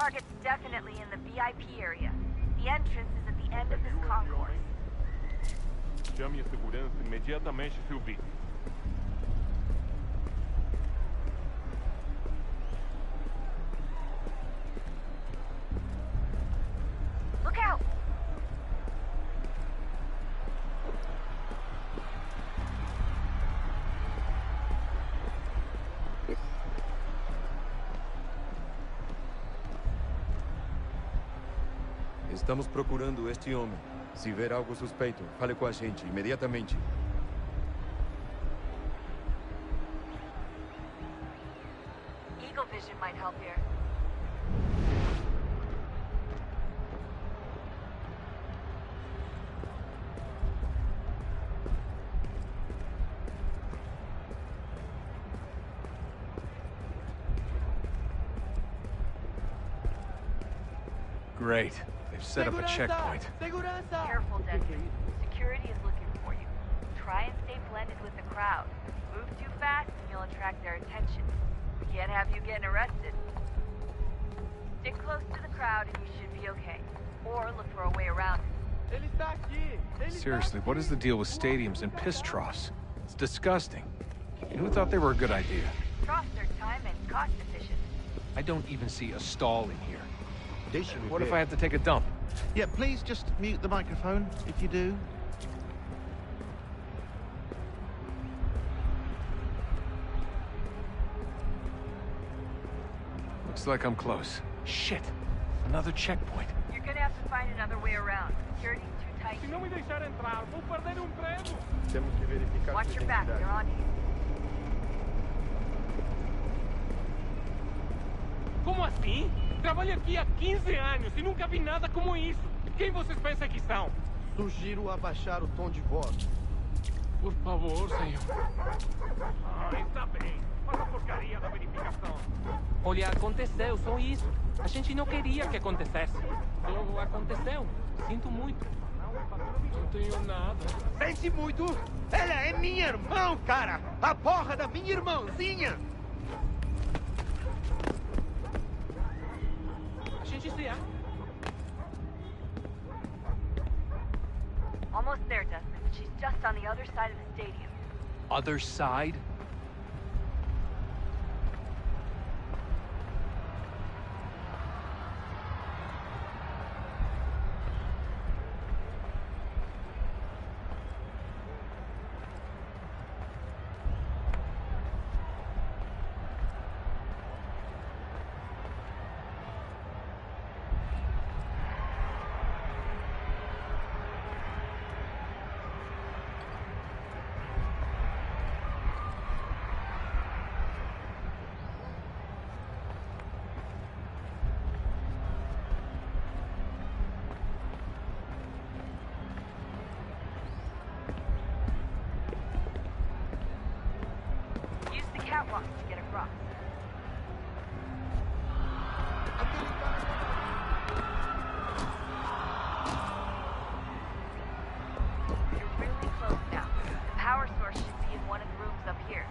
target's definitely in the VIP area. The entrance is at the end of this concourse. Chame a segurança imediatamente, Sylvie. Look out! Estamos procurando este homem. Se ver algo suspeito, fale com a gente imediatamente. Eagle vision might help here. Great. They've set up a checkpoint. Careful, Desmond. Security is looking for you. Try and stay blended with the crowd. Move too fast and you'll attract their attention. We can't have you getting arrested. Stick close to the crowd and you should be okay. Or look for a way around it. Seriously, what is the deal with stadiums and piss troughs? It's disgusting. And who thought they were a good idea? Troughs are time and cost efficient. I don't even see a stall in here. What if I have to take a dump? Yeah, please just mute the microphone if you do. Looks like I'm close. Shit! Another checkpoint. You're gonna have to find another way around. Security's too tight. Se não me deixar entrar, vou perder um emprego. Temos que verificar Watch your back, they're on you. Como assim? Trabalho aqui há 15 anos e nunca vi nada como isso. Quem vocês pensam que são? Sugiro abaixar o tom de voz. Por favor, senhor. Está bem. Faz a porcaria da verificação. Olha, aconteceu, só isso. A gente não queria que acontecesse. Só aconteceu. Sinto muito. Não tenho nada. Sente muito? Ela é minha irmã, cara! A porra da minha irmãzinha! A gente se é. Almost there, Desmond. She's just on the other side of the stadium. Other side? Catwalks to get across. You're really close now. The power source should be in one of the rooms up here.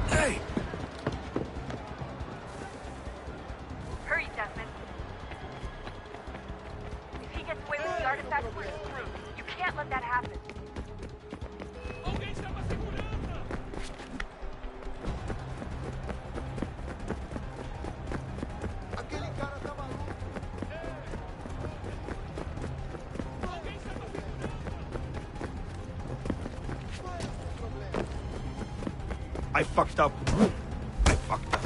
Hey! Hurry, Desmond. If he gets away with the artifact, we're screwed. You can't let that happen. Alguém chama a segurança! Aquele cara tá maluco! Alguém chama a segurança! Qual é o seu problema? I fucked up. I fucked up.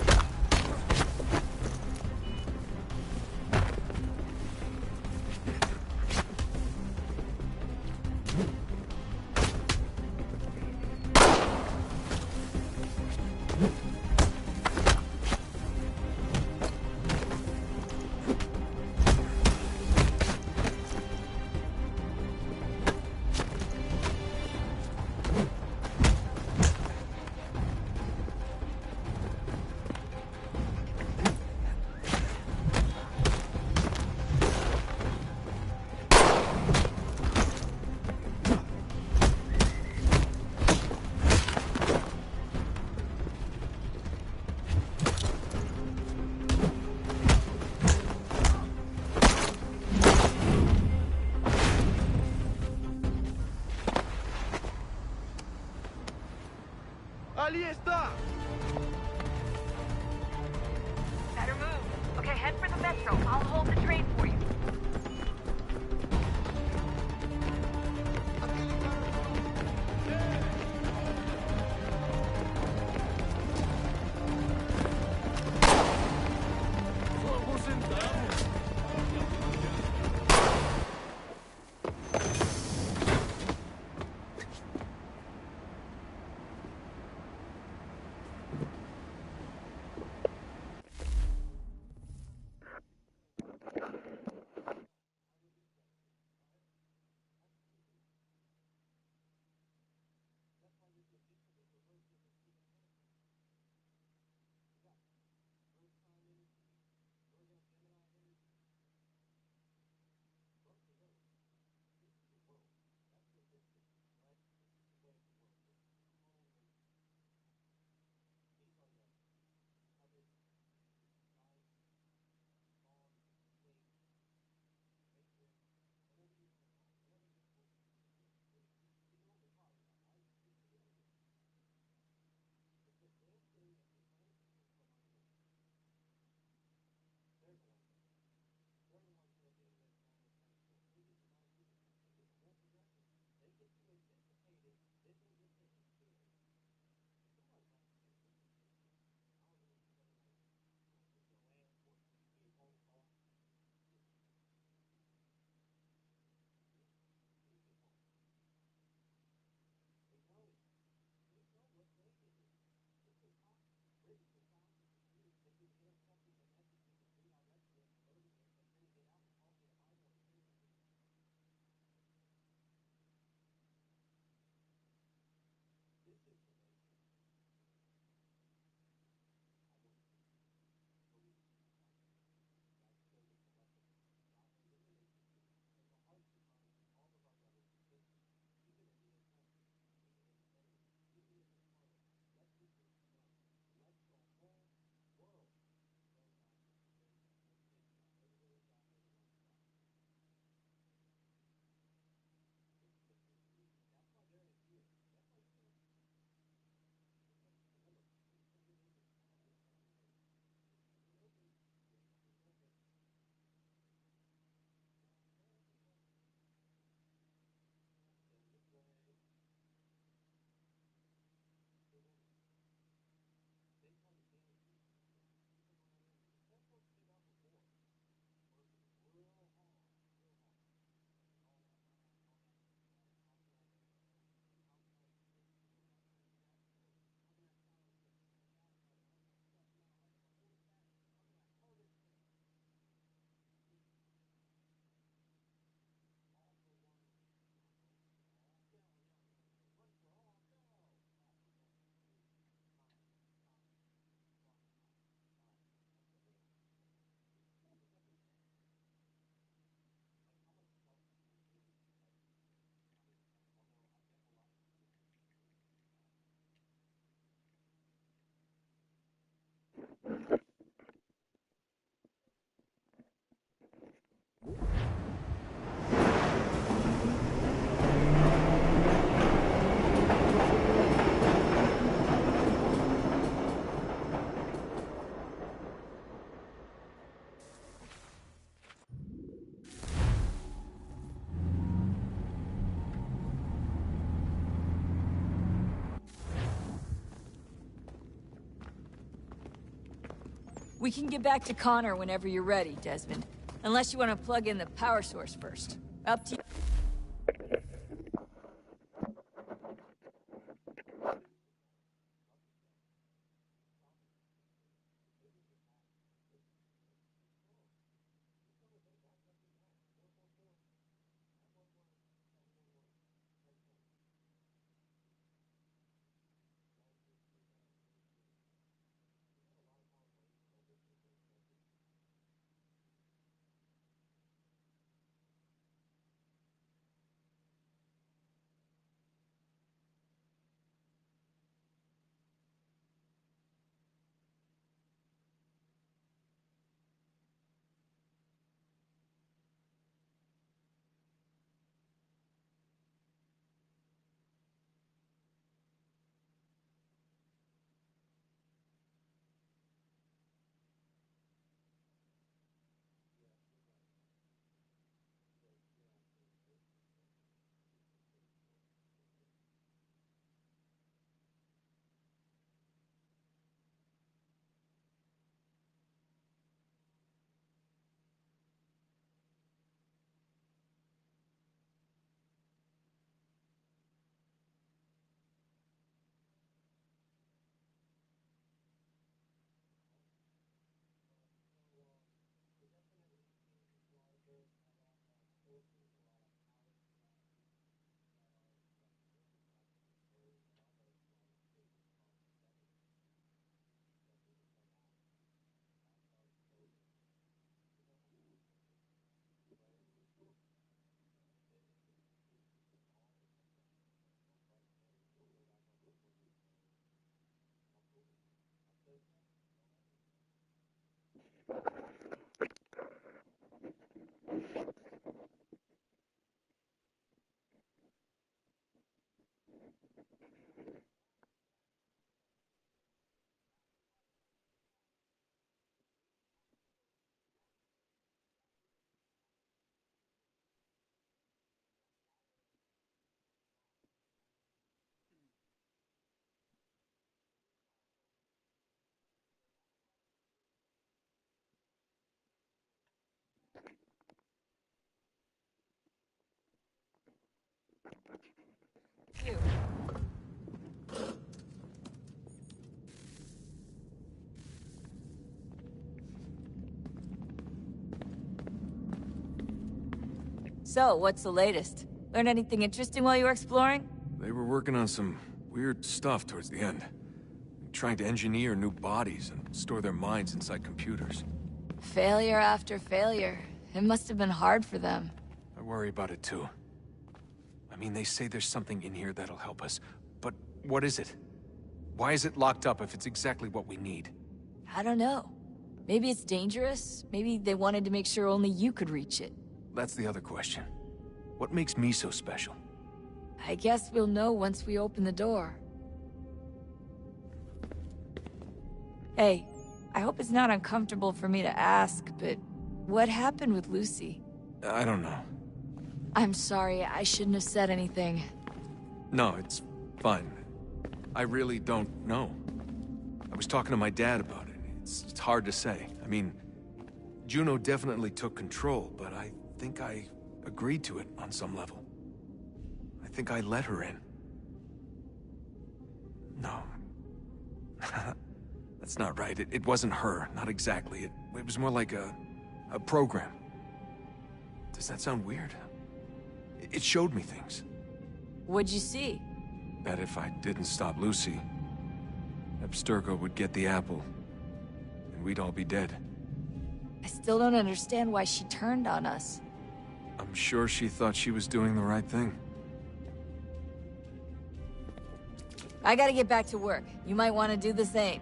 Metro. I'll hold the train for you. We can get back to Connor whenever you're ready, Desmond. Unless you want to plug in the power source first. Up to you. You. So, what's the latest? Learn anything interesting while you were exploring? They were working on some weird stuff towards the end. Trying to engineer new bodies and store their minds inside computers. Failure after failure. It must have been hard for them. I worry about it too. I mean, they say there's something in here that'll help us. But what is it? Why is it locked up if it's exactly what we need? I don't know. Maybe it's dangerous. Maybe they wanted to make sure only you could reach it. That's the other question. What makes me so special? I guess we'll know once we open the door. Hey, I hope it's not uncomfortable for me to ask, but what happened with Lucy? I don't know. I'm sorry, I shouldn't have said anything. No, it's fine. I really don't know. I was talking to my dad about it. It's hard to say. I mean, Juno definitely took control, but I think I agreed to it on some level. I think I let her in. No. That's not right. It wasn't her. Not exactly. It was more like a program. Does that sound weird? It showed me things. What'd you see? That if I didn't stop Lucy, Abstergo would get the apple, and we'd all be dead. I still don't understand why she turned on us. I'm sure she thought she was doing the right thing. I gotta get back to work. You might want to do the same.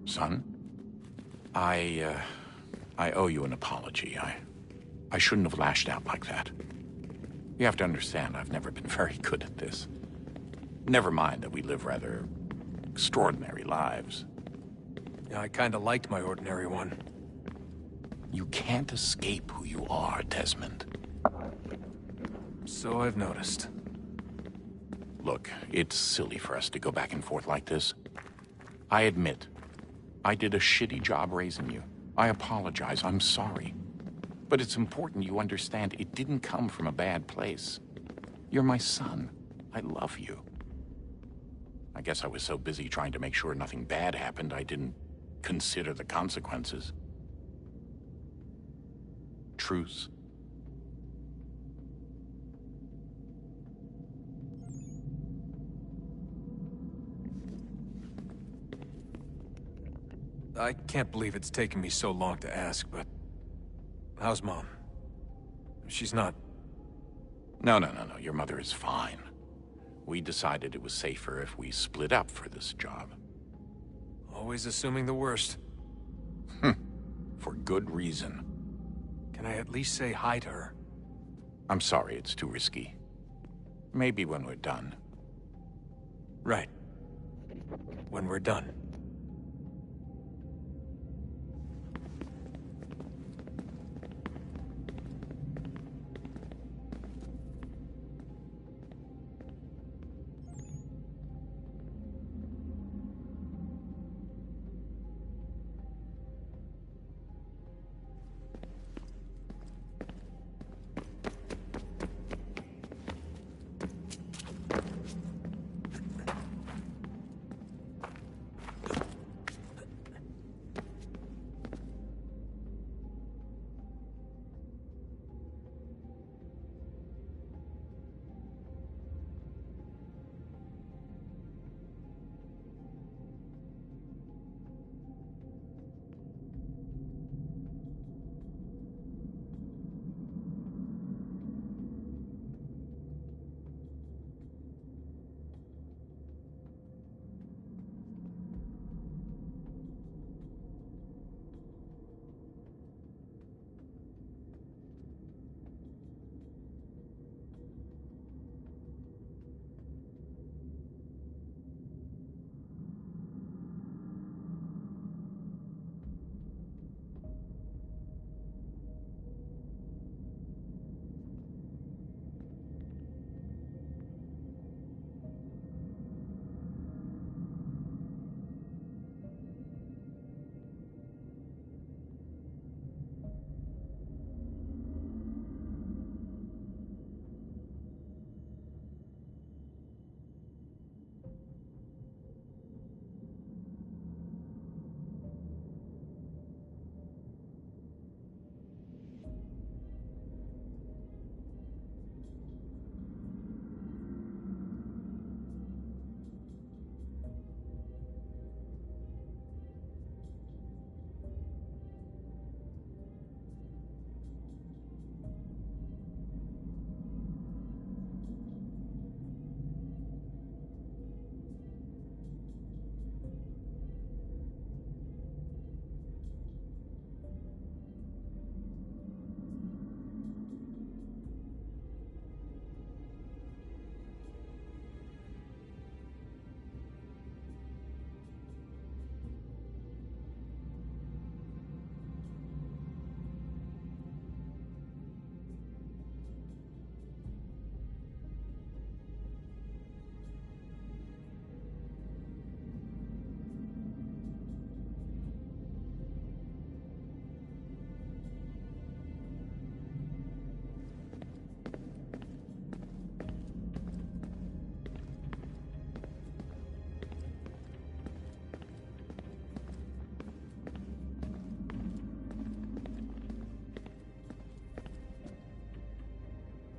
Son, I owe you an apology. I shouldn't have lashed out like that. You have to understand, I've never been very good at this. Never mind that we live rather extraordinary lives. Yeah, I kinda liked my ordinary one. You can't escape who you are, Desmond. So I've noticed. Look, it's silly for us to go back and forth like this. I admit, I did a shitty job raising you. I apologize, I'm sorry. But it's important you understand it didn't come from a bad place. You're my son. I love you. I guess I was so busy trying to make sure nothing bad happened, I didn't consider the consequences. Truce. I can't believe it's taken me so long to ask, but... how's Mom? She's not... No. Your mother is fine. We decided it was safer if we split up for this job. Always assuming the worst. For good reason. Can I at least say hi to her? I'm sorry, it's too risky. Maybe when we're done. Right. When we're done.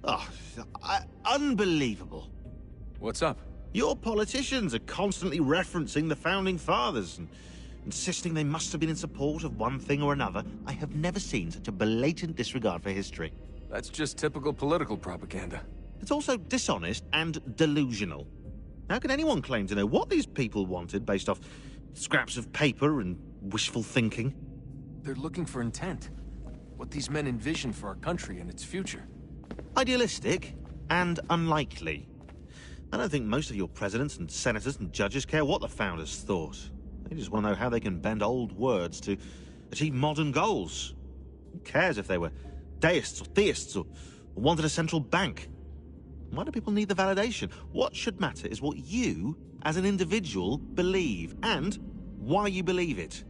Oh, unbelievable. What's up? Your politicians are constantly referencing the Founding Fathers and insisting they must have been in support of one thing or another. I have never seen such a blatant disregard for history. That's just typical political propaganda. It's also dishonest and delusional. How can anyone claim to know what these people wanted based off scraps of paper and wishful thinking? They're looking for intent. What these men envision for our country and its future. Idealistic and unlikely. I don't think most of your presidents and senators and judges care what the founders thought. They just want to know how they can bend old words to achieve modern goals. Who cares if they were deists or theists or wanted a central bank? Why do people need the validation? What should matter is what you, as an individual, believe, and why you believe it.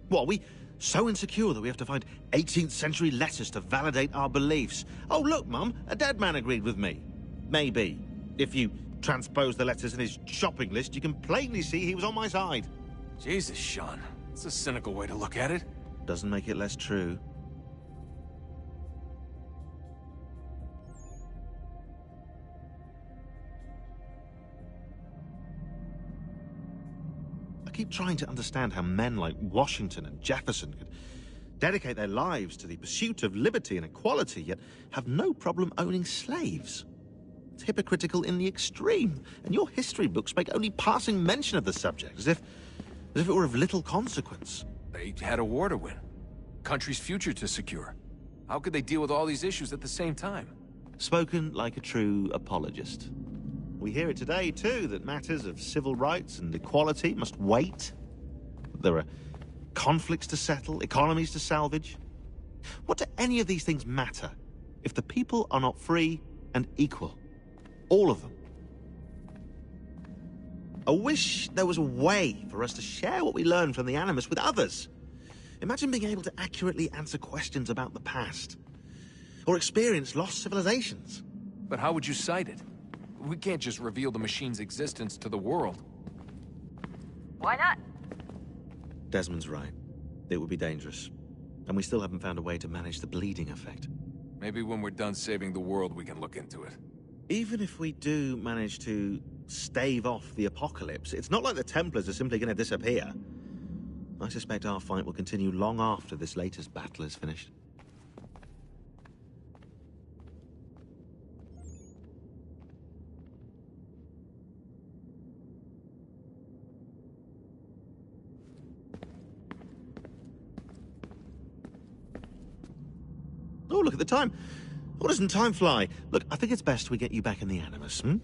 What, are we so insecure that we have to find 18th century letters to validate our beliefs? Oh, look, Mum, a dead man agreed with me. Maybe. If you transpose the letters in his shopping list, you can plainly see he was on my side. Jesus, Sean. It's a cynical way to look at it. Doesn't make it less true. I keep trying to understand how men like Washington and Jefferson could dedicate their lives to the pursuit of liberty and equality, yet have no problem owning slaves. It's hypocritical in the extreme, and your history books make only passing mention of the subject, as if it were of little consequence. They had a war to win. Country's future to secure. How could they deal with all these issues at the same time? Spoken like a true apologist. We hear it today, too, that matters of civil rights and equality must wait. There are conflicts to settle, economies to salvage. What do any of these things matter if the people are not free and equal? All of them. I wish there was a way for us to share what we learn from the Animus with others. Imagine being able to accurately answer questions about the past, or experience lost civilizations. But how would you cite it? We can't just reveal the machine's existence to the world. Why not? Desmond's right. It would be dangerous. And we still haven't found a way to manage the bleeding effect. Maybe when we're done saving the world, we can look into it. Even if we do manage to stave off the apocalypse, it's not like the Templars are simply going to disappear. I suspect our fight will continue long after this latest battle is finished. Oh, look at the time. Oh, doesn't time fly? Look, I think it's best we get you back in the Animus, hmm?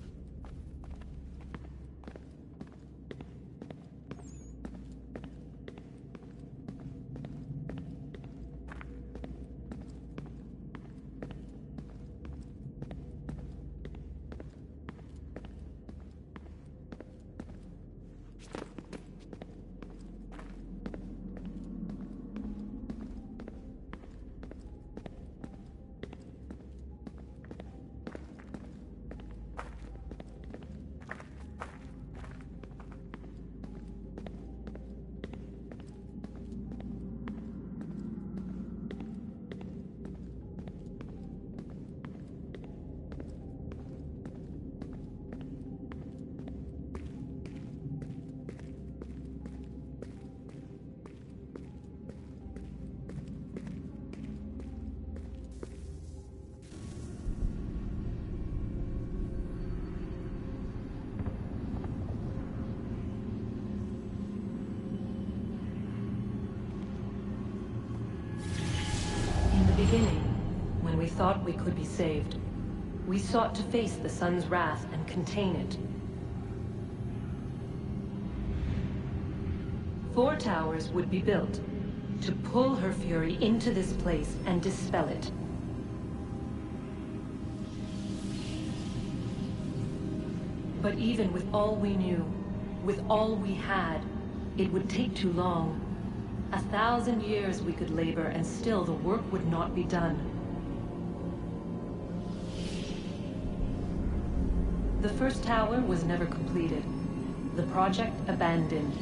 Beginning, when we thought we could be saved, we sought to face the sun's wrath and contain it. 4 towers would be built to pull her fury into this place and dispel it. But even with all we knew, with all we had, it would take too long. 1,000 years we could labor, and still the work would not be done. The first tower was never completed. The project abandoned.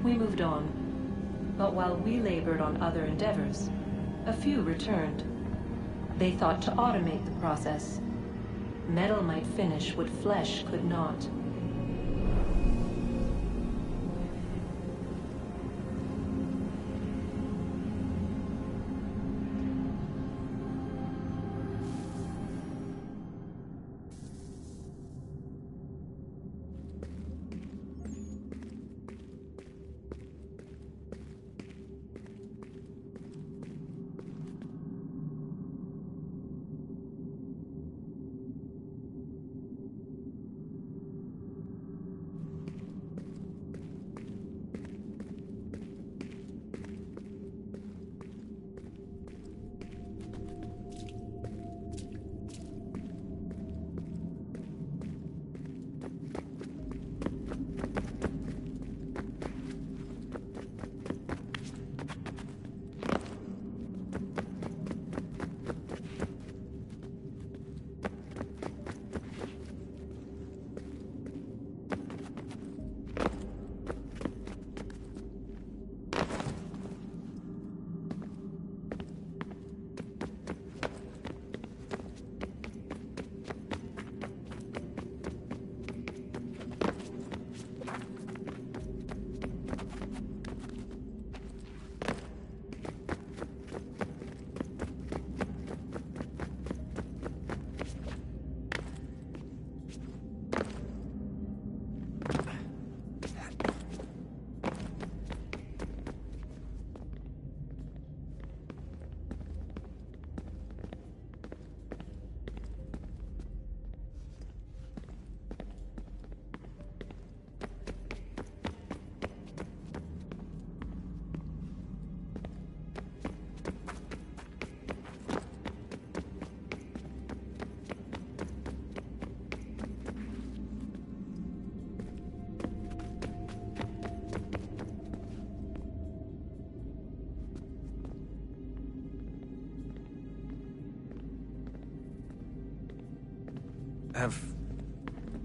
We moved on. But while we labored on other endeavors, a few returned. They thought to automate the process. Metal might finish what flesh could not.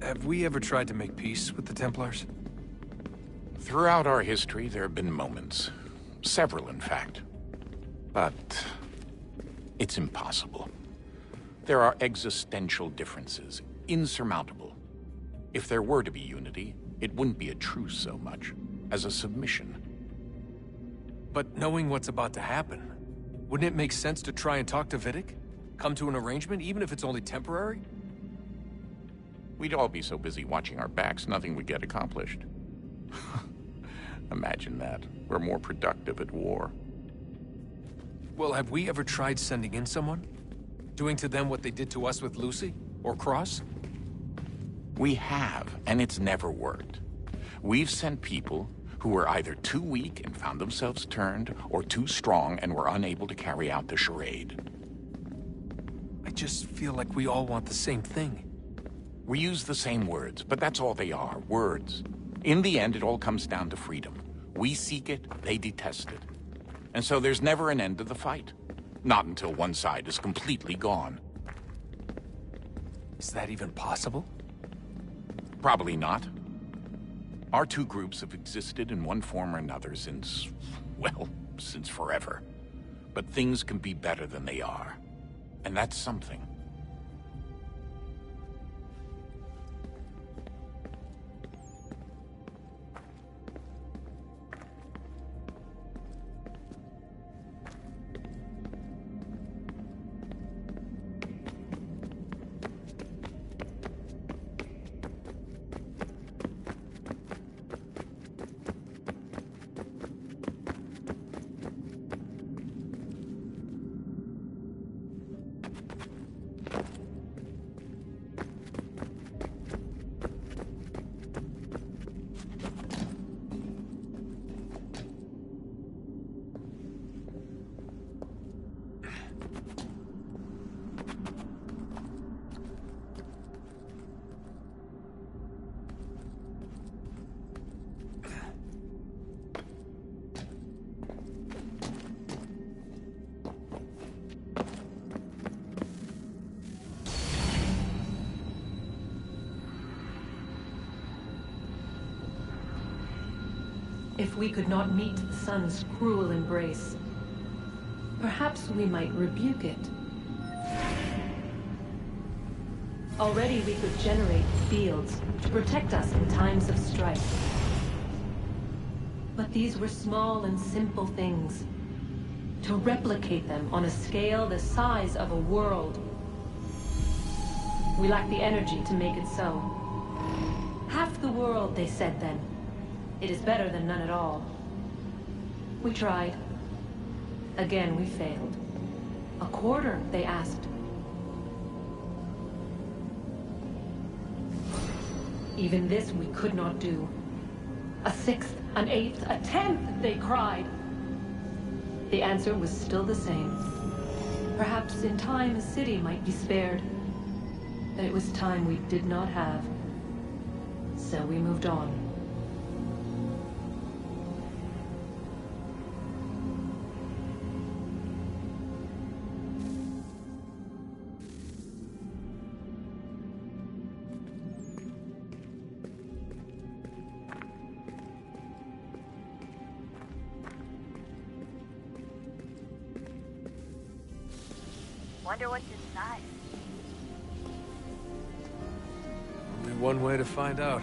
Have we ever tried to make peace with the Templars? Throughout our history, there have been moments. Several, in fact. But it's impossible. There are existential differences, insurmountable. If there were to be unity, it wouldn't be a truce so much as a submission. But knowing what's about to happen, wouldn't it make sense to try and talk to Vidic? Come to an arrangement, even if it's only temporary? We'd all be so busy watching our backs, nothing would get accomplished. Imagine that. We're more productive at war. Well, have we ever tried sending in someone? Doing to them what they did to us with Lucy? Or Cross? We have, and it's never worked. We've sent people who were either too weak and found themselves turned, or too strong and were unable to carry out the charade. I just feel like we all want the same thing. We use the same words, but that's all they are, words. In the end, it all comes down to freedom. We seek it, they detest it. And so there's never an end to the fight. Not until one side is completely gone. Is that even possible? Probably not. Our two groups have existed in one form or another since, well, since forever. But things can be better than they are. And that's something. If we could not meet the sun's cruel embrace, perhaps we might rebuke it. Already we could generate fields to protect us in times of strife. But these were small and simple things. To replicate them on a scale the size of a world. We lack the energy to make it so. Half the world, they said then. It is better than none at all. We tried. Again, we failed. A quarter, they asked. Even this we could not do. A sixth, an eighth, a tenth, they cried. The answer was still the same. Perhaps in time a city might be spared. But it was time we did not have. So we moved on. Wonder what's inside. Only one way to find out.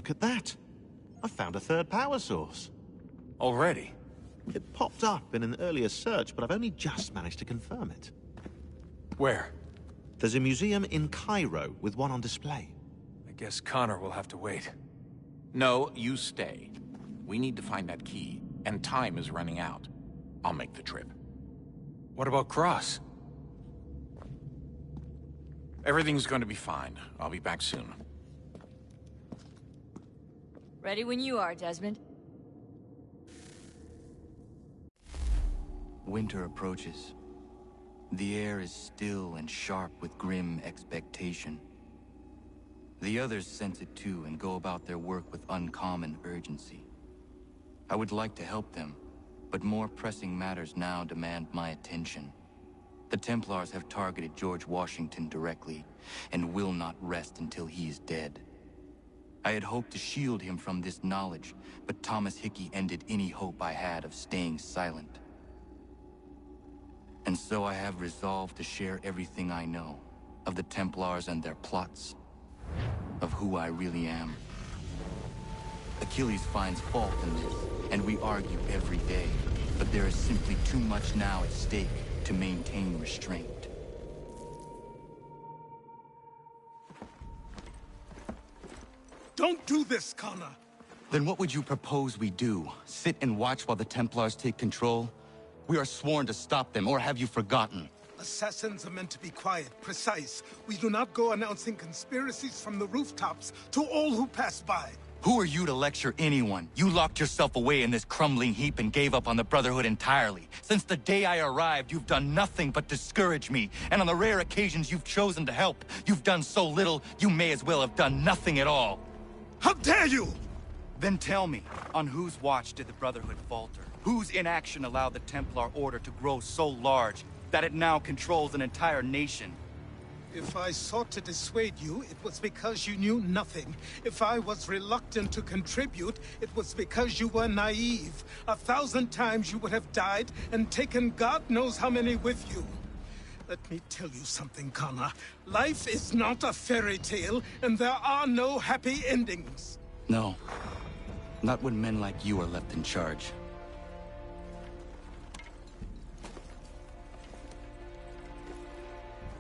Look at that. I found a third power source. Already? It popped up in an earlier search, but I've only just managed to confirm it. Where? There's a museum in Cairo with one on display. I guess Connor will have to wait. No, you stay. We need to find that key, and time is running out. I'll make the trip. What about Cross? Everything's going to be fine. I'll be back soon. Ready when you are, Desmond. Winter approaches. The air is still and sharp with grim expectation. The others sense it too and go about their work with uncommon urgency. I would like to help them, but more pressing matters now demand my attention. The Templars have targeted George Washington directly, and will not rest until he is dead. I had hoped to shield him from this knowledge, but Thomas Hickey ended any hope I had of staying silent. And so I have resolved to share everything I know, of the Templars and their plots, of who I really am. Achilles finds fault in this, and we argue every day, but there is simply too much now at stake to maintain restraint. Don't do this, Connor! Then what would you propose we do? Sit and watch while the Templars take control? We are sworn to stop them, or have you forgotten? Assassins are meant to be quiet, precise. We do not go announcing conspiracies from the rooftops to all who pass by. Who are you to lecture anyone? You locked yourself away in this crumbling heap and gave up on the Brotherhood entirely. Since the day I arrived, you've done nothing but discourage me. And on the rare occasions you've chosen to help, you've done so little, you may as well have done nothing at all. How dare you! Then tell me, on whose watch did the Brotherhood falter? Whose inaction allowed the Templar Order to grow so large that it now controls an entire nation? If I sought to dissuade you, it was because you knew nothing. If I was reluctant to contribute, it was because you were naive. 1,000 times you would have died and taken God knows how many with you. Let me tell you something, Connor. Life is not a fairy tale, and there are no happy endings. No. Not when men like you are left in charge.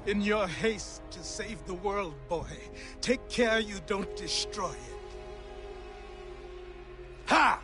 In your haste to save the world, boy, take care you don't destroy it. Ha!